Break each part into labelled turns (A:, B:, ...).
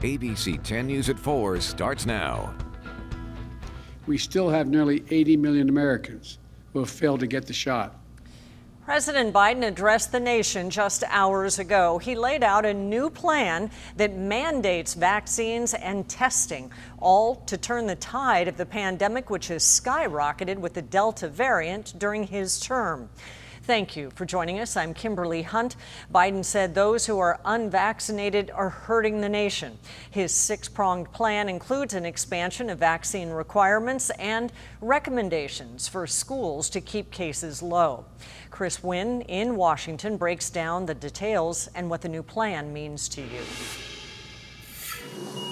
A: ABC 10 News at 4 starts now.
B: We still have nearly 80 million Americans who have failed to get the shot.
C: President Biden addressed the nation just hours ago. He laid out a new plan that mandates vaccines and testing, all to turn the tide of the pandemic, which has skyrocketed with the Delta variant during his term. Thank you for joining us. I'm Kimberly Hunt. Biden said those who are unvaccinated are hurting the nation. His six-pronged plan includes an expansion of vaccine requirements and recommendations for schools to keep cases low. Chris Wynn in Washington breaks down the details and what the new plan means to you.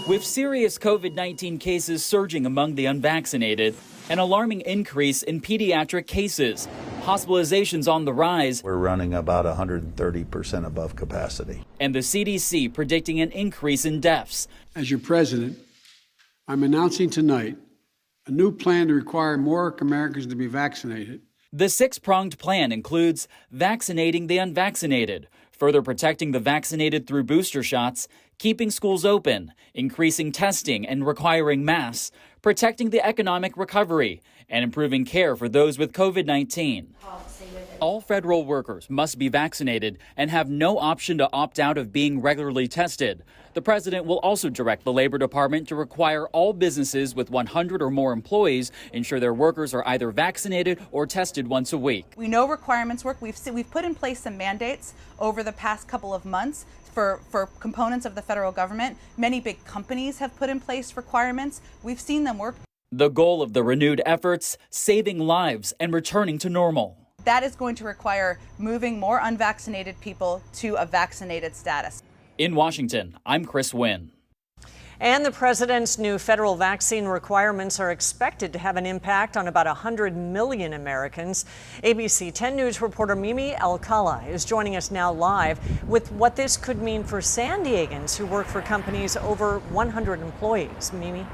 D: With serious COVID-19 cases surging among the unvaccinated, an alarming increase in pediatric cases, hospitalizations on the rise.
E: We're running about 130% above capacity.
D: And the CDC predicting an increase in deaths.
B: As your president, I'm announcing tonight a new plan to require more Americans to be vaccinated.
D: The six-pronged plan includes vaccinating the unvaccinated, further protecting the vaccinated through booster shots, keeping schools open, increasing testing and requiring masks, protecting the economic recovery, and improving care for those with COVID-19. All federal workers must be vaccinated and have no option to opt out of being regularly tested. The president will also direct the Labor Department to require all businesses with 100 or more employees ensure their workers are either vaccinated or tested once a week.
F: We know requirements work. We've put in place some mandates over the past couple of months for components of the federal government. Many big companies have put in place requirements. We've seen them work.
D: The goal of the renewed efforts, saving lives and returning to normal.
F: That is going to require moving more unvaccinated people to a vaccinated status.
D: In Washington, I'm Chris Wynn.
C: And the president's new federal vaccine requirements are expected to have an impact on about 100 million Americans. ABC 10 News reporter Mimi Alcala is joining us now live with what this could mean for San Diegans who work for companies over 100 employees. Mimi?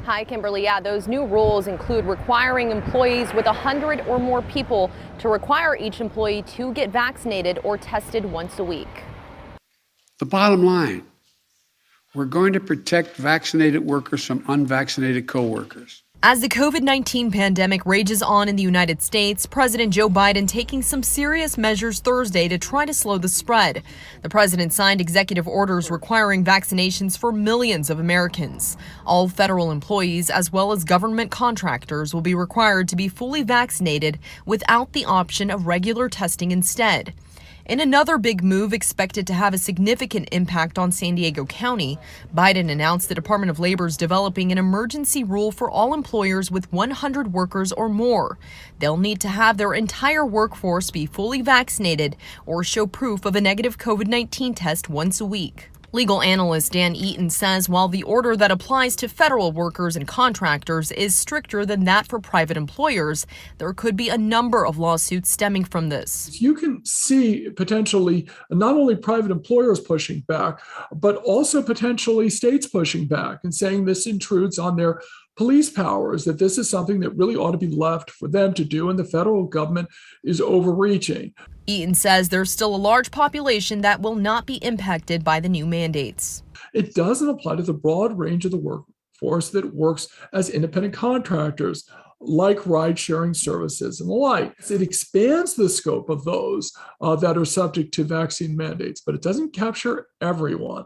G: Hi, Kimberly. Yeah, those new rules include requiring employees with 100 or more people to require each employee to get vaccinated or tested once a week.
B: The bottom line, we're going to protect vaccinated workers from unvaccinated coworkers.
H: As the COVID-19 pandemic rages on in the United States, President Joe Biden taking some serious measures Thursday to try to slow the spread. The president signed executive orders requiring vaccinations for millions of Americans. All federal employees, as well as government contractors, will be required to be fully vaccinated without the option of regular testing instead. In another big move expected to have a significant impact on San Diego County, Biden announced the Department of Labor is developing an emergency rule for all employers with 100 workers or more. They'll need to have their entire workforce be fully vaccinated or show proof of a negative COVID-19 test once a week. Legal analyst Dan Eaton says while the order that applies to federal workers and contractors is stricter than that for private employers, there could be a number of lawsuits stemming from this.
I: You can see potentially not only private employers pushing back, but also potentially states pushing back and saying this intrudes on their police powers, that this is something that really ought to be left for them to do, and the federal government is overreaching.
H: Eaton says there's still a large population that will not be impacted by the new mandates.
I: It doesn't apply to the broad range of the workforce that works as independent contractors, like ride-sharing services and the like. It expands the scope of those that are subject to vaccine mandates, but it doesn't capture everyone.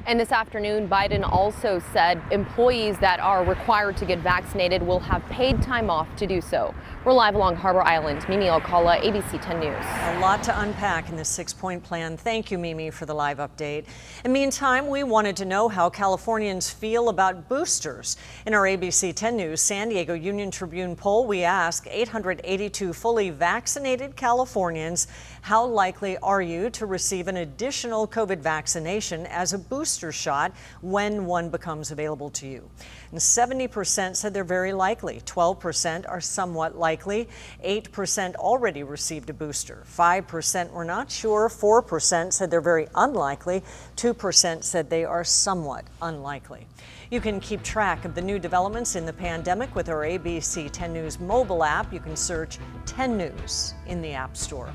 G: And this afternoon, Biden also said employees that are required to get vaccinated will have paid time off to do so. We're live along Harbor Island. Mimi Alcala, ABC 10 News.
C: A lot to unpack in this six-point plan. Thank you, Mimi, for the live update. In the meantime, we wanted to know how Californians feel about boosters. In our ABC 10 News San Diego Union Tribune poll, we ask 882 fully vaccinated Californians, how likely are you to receive an additional COVID vaccination as a booster shot when one becomes available to you? And 70% said they're very likely, 12% are somewhat likely, 8% already received a booster, 5% were not sure, 4% said they're very unlikely, 2% said they are somewhat unlikely. You can keep track of the new developments in the pandemic with our ABC 10 News mobile app. You can search 10 News in the App Store.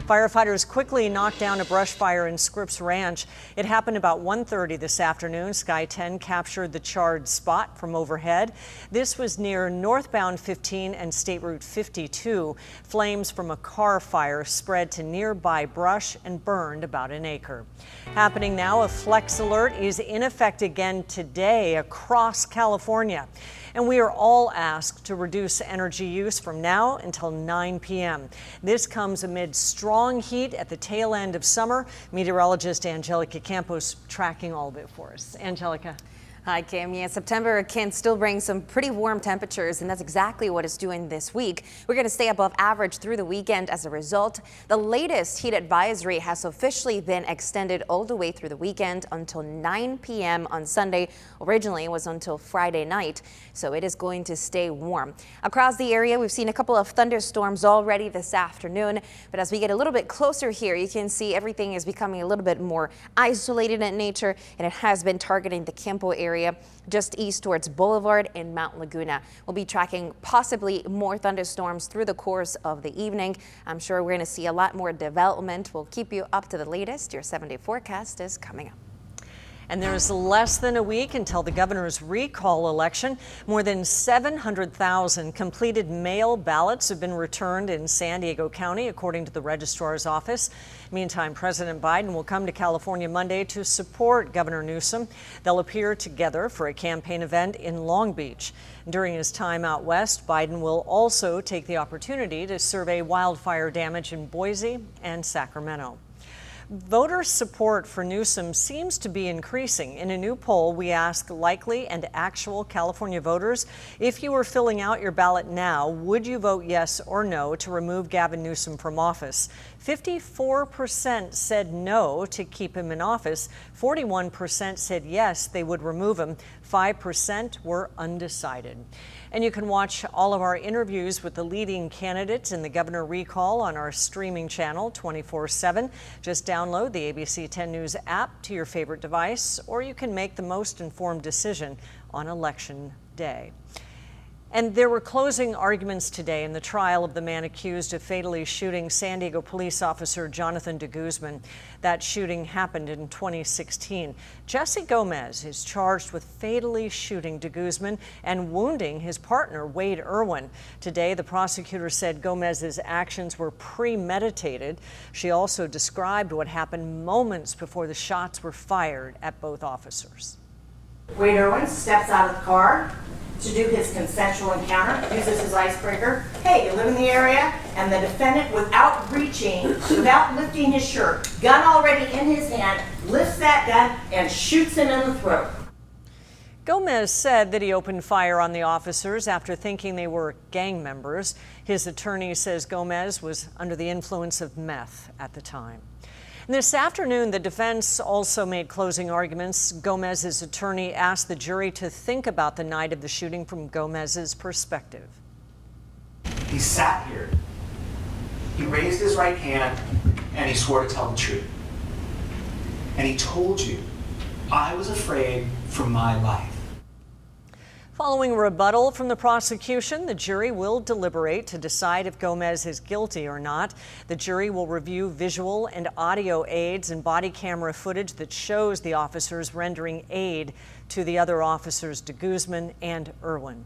C: Firefighters quickly knocked down a brush fire in Scripps Ranch. It happened about 1:30 this afternoon. Sky 10 captured the charred spot from overhead. This was near northbound 15 and State Route 52. Flames from a car fire spread to nearby brush and burned about an acre. Happening now, a flex alert is in effect again today across California. And we are all asked to reduce energy use from now until 9 p.m. This comes amid strong heat at the tail end of summer. Meteorologist Angelica Campos tracking all of it for us. Angelica.
J: Hi, Kim. Yeah, September can still bring some pretty warm temperatures, and that's exactly what it's doing this week. We're going to stay above average through the weekend as a result. The latest heat advisory has officially been extended all the way through the weekend until 9 p.m. on Sunday. Originally, it was until Friday night, so it is going to stay warm. Across the area, we've seen a couple of thunderstorms already this afternoon, but as we get a little bit closer here, you can see everything is becoming a little bit more isolated in nature, and it has been targeting the Campo area just east towards Boulevard and Mount Laguna. We'll be tracking possibly more thunderstorms through the course of the evening. I'm sure we're going to see a lot more development. We'll keep you up to the latest. Your 7-day forecast is coming up.
C: And there's less than a week until the governor's recall election. More than 700,000 completed mail ballots have been returned in San Diego County, according to the registrar's office. Meantime, President Biden will come to California Monday to support Governor Newsom. They'll appear together for a campaign event in Long Beach. During his time out west, Biden will also take the opportunity to survey wildfire damage in Boise and Sacramento. Voter support for Newsom seems to be increasing. In a new poll, we ask likely and actual California voters, if you were filling out your ballot now, would you vote yes or no to remove Gavin Newsom from office? 54% said no to keep him in office. 41% said yes, they would remove him. 5% were undecided. And you can watch all of our interviews with the leading candidates in the governor recall on our streaming channel 24/7. Just download the ABC 10 News app to your favorite device, or you can make the most informed decision on Election Day. And there were closing arguments today in the trial of the man accused of fatally shooting San Diego police officer Jonathan de Guzman. That shooting happened in 2016. Jesse Gomez is charged with fatally shooting de Guzman and wounding his partner, Wade Irwin. Today, the prosecutor said Gomez's actions were premeditated. She also described what happened moments before the shots were fired at both officers.
K: Wade Irwin steps out of the car to do his consensual encounter, uses his icebreaker. Hey, you live in the area? And the defendant, without reaching, without lifting his shirt, gun already in his hand, lifts that gun and shoots him in the throat.
C: Gomez said that he opened fire on the officers after thinking they were gang members. His attorney says Gomez was under the influence of meth at the time. This afternoon, the defense also made closing arguments. Gomez's attorney asked the jury to think about the night of the shooting from Gomez's perspective.
L: He sat here, he raised his right hand, and he swore to tell the truth. And he told you, I was afraid for my life.
C: Following rebuttal from the prosecution, the jury will deliberate to decide if Gomez is guilty or not. The jury will review visual and audio aids and body camera footage that shows the officers rendering aid to the other officers, de Guzman and Irwin.